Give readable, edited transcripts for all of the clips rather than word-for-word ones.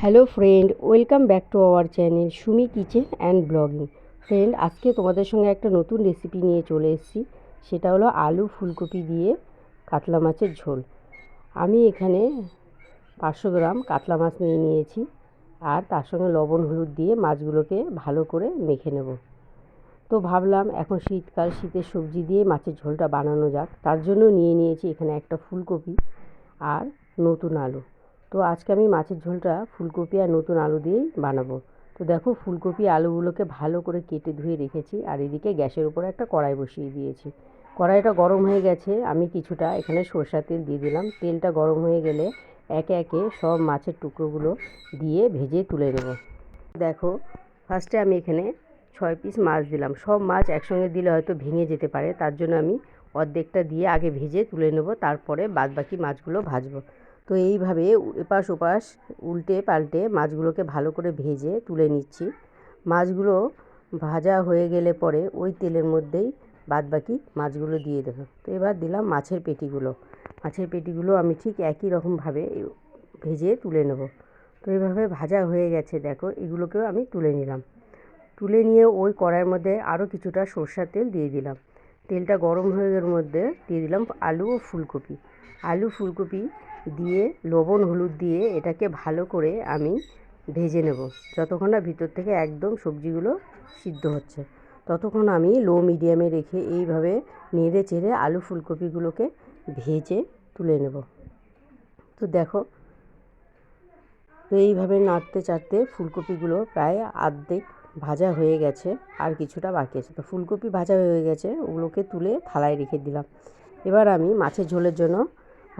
Hello friend, welcome back to our channel Sumi kitchen and blogging. Friend, আজকে তোমাদের সঙ্গে একটা নতুন রেসিপি নিয়ে চলে এসেছি। সেটা হলো আলু ফুলকপি দিয়ে কাতলা মাছের ঝোল। আমি এখানে 500 গ্রাম কাতলা মাছ নিয়ে নিয়েছি, আর তার সঙ্গে লবণ হলুদ দিয়ে মাছগুলোকে ভালো করে মেখে নেব। তো ভাবলাম এখন শীতকাল, শীতের সবজি দিয়ে মাছের ঝোলটা বানানো যাক। তার জন্য নিয়ে নিয়েছি এখানে একটা ফুলকপি আর নতুন আলু। তো আজকে আমি মাছের ঝোলটা ফুলকপি আর নতুন আলু দিয়েই বানাবো। তো দেখো, ফুলকপি আলুগুলোকে ভালো করে কেটে ধুয়ে রেখেছি, আর এদিকে গ্যাসের উপরে একটা কড়াই বসিয়ে দিয়েছি। কড়াইটা গরম হয়ে গেছে, আমি কিছুটা এখানে সরষের তেল দিয়ে দিলাম। তেলটা গরম হয়ে গেলে একে একে সব মাছের টুকরোগুলো দিয়ে ভেজে তুলে নেব। দেখো, ফার্স্টে আমি এখানে 6 পিস মাছ দিলাম। সব মাছ একসঙ্গে দিলে হয়তো ভেঙে যেতে পারে, তার জন্য আমি অর্ধেকটা দিয়ে আগে ভেজে তুলে নেব, তারপরে বাদবাকি মাছগুলো ভাজবো। তো এইভাবে এপাশ ওপাশ উল্টে পাল্টে মাছগুলোকে ভালো করে ভেজে তুলে নিচ্ছি। মাছগুলো ভাজা হয়ে গেলে পরে ওই তেলের মধ্যেই বাদবাকি মাছগুলো দিয়ে দেবো। তো এবার দিলাম মাছের পেটিগুলো। মাছের পেটিগুলো আমি ঠিক একই রকমভাবে ভেজে তুলে নেব। তো এইভাবে ভাজা হয়ে গেছে, দেখো এগুলোকেও আমি তুলে নিলাম। তুলে নিয়ে ওই কড়াইয়ের মধ্যে আরও কিছুটা সরষের তেল দিয়ে দিলাম। তেলটা গরম হয়ে যাওয়ার মধ্যে দিয়ে দিলাম আলু ও ফুলকপি। আলু ফুলকপি দিয়ে লবণ হলুদ দিয়ে এটাকে ভালো করে আমি ভেজে নেব। যতক্ষণ না ভিতর থেকে একদম সবজিগুলো সিদ্ধ হচ্ছে, ততক্ষণ আমি লো মিডিয়ামে রেখে এইভাবে নেড়ে চেড়ে আলু ফুলকপিগুলোকে ভেজে তুলে নেব। তো দেখো, তো এইভাবে নাড়তে চাড়তে ফুলকপিগুলো প্রায় অর্ধেক ভাজা হয়ে গেছে, আর কিছুটা বাকি আছে। তো ফুলকপি ভাজা হয়ে গেছে, ওগুলোকে তুলে থালায় রেখে দিলাম। এবার আমি মাছের ঝোলের জন্য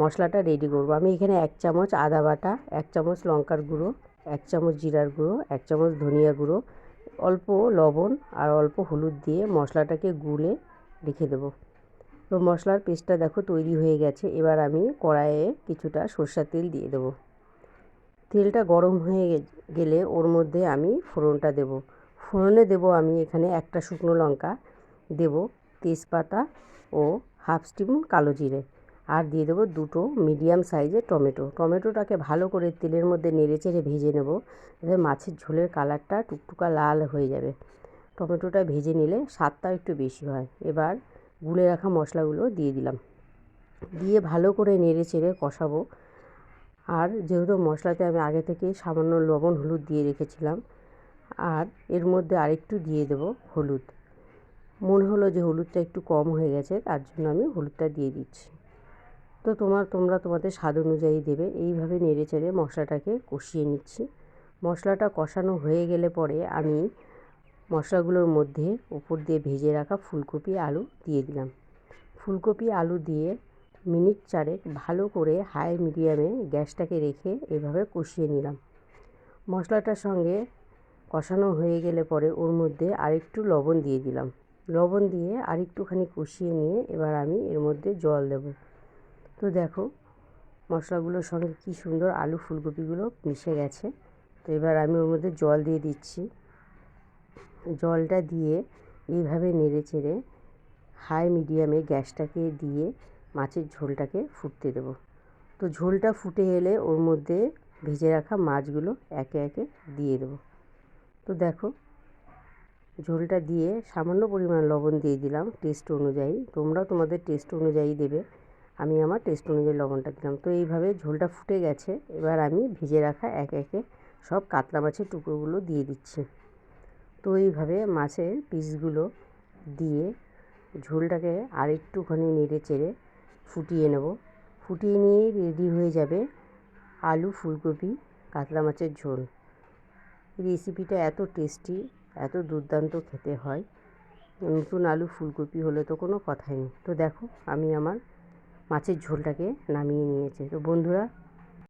মশলাটা রেডি করব। আমি এখানে 1 চামচ আদা বাটা, 1 চামচ লঙ্কার গুঁড়ো, 1 চামচ জিরার গুঁড়ো, 1 চামচ ধনিয়া গুঁড়ো, অল্প লবণ আর অল্প হলুদ দিয়ে মশলাটাকে গুলে রেখে দেবো। তো মশলার পেস্টটা দেখো তৈরি হয়ে গেছে। এবার আমি কড়াইয়ে কিছুটা সরষের তেল দিয়ে দেবো। তেলটা গরম হয়ে গেলে ওর মধ্যে আমি ফোড়নটা দেব। ফোড়নে দেব আমি এখানে একটা শুকনো লঙ্কা দেব, তেজপাতা ও হাফ স্পুন কালো জিরে, আর দিয়ে দেবো 2টো মিডিয়াম সাইজের টমেটো। টমেটোটাকে ভালো করে তেলের মধ্যে নেড়েচেড়ে ভেজে নেব, যাতে মাছের ঝোলের কালারটা টুকটুকা লাল হয়ে যাবে। টমেটোটা ভেজে নিলে স্বাদটা একটু বেশি হয়। এবার গুলে রাখা মশলাগুলো দিয়ে দিলাম, দিয়ে ভালো করে নেড়েচেড়ে কষাবো। আর যেহেতু মশলাতে আমি আগে থেকে সামান্য লবণ হলুদ দিয়ে রেখেছিলাম, আর এর মধ্যে আরেকটু দিয়ে দেব হলুদ। মনে হলো যে হলুদটা একটু কম হয়ে গেছে, তার জন্য আমি হলুদটা দিয়ে দিচ্ছি। তো তোমরা তোমাদের স্বাদ অনুযায়ী দেবে। এইভাবে নেড়েচেড়ে মশলাটাকে কষিয়ে নিচ্ছি। মশলাটা কষানো হয়ে গেলে পরে আমি মশলাগুলোর মধ্যে উপর দিয়ে ভেজে রাখা ফুলকপি আলু দিয়ে দিলাম। ফুলকপি আলু দিয়ে মিনিট 4 ভালো করে হাই মিডিয়ামে গ্যাসটাকে রেখে এভাবে কষিয়ে নিলাম। মশলাটার সঙ্গে কষানো হয়ে গেলে পরে ওর মধ্যে আরেকটু লবণ দিয়ে দিলাম। লবণ দিয়ে আরেকটুখানি কষিয়ে নিয়ে এবার আমি এর মধ্যে জল দেব। তো দেখো, মশলাগুলোর সঙ্গে কি সুন্দর আলু ফুলকপিগুলো মিশে গেছে। তো এবার আমি ওর মধ্যে জল দিয়ে দিচ্ছি। জলটা দিয়ে এইভাবে নেড়েচেড়ে হাই মিডিয়ামে গ্যাসটাকে দিয়ে মাছের ঝোলটাকে ফুটতে দেব। তো ঝোলটা ফুটে এলে ওর মধ্যে ভেজে রাখা মাছগুলো একে একে দিয়ে দেব। তো দেখো, ঝোলটা দিয়ে সামান্য পরিমাণ লবণ দিয়ে দিলাম টেস্ট অনুযায়ী। তোমরা তোমাদের টেস্ট অনুযায়ী দেবে, আমি আমার টেস্ট অনুযায়ী লবণটা দিলাম। তো এইভাবে ঝোলটা ফুটে গেছে, এবার আমি ভেজে রাখা একে একে সব কাতলা মাছের টুকরোগুলো দিয়ে দিচ্ছি। তো এইভাবে মাছের পিসগুলো দিয়ে ঝোলটাকে আরেকটুখানি নেড়ে চেড়ে ফুটিয়ে নেব। ফুটিয়ে নিয়ে রেডি হয়ে যাবে আলু ফুলকপি কাতলা মাছের ঝোল। রেসিপিটা এত টেস্টি, এত দুর্দান্ত খেতে হয়। নতুন আলু ফুলকপি হলে তো কোনো কথাই নেই। তো দেখো, আমি আমার মাছের ঝোলটাকে নামিয়ে নিয়েছি। তো বন্ধুরা,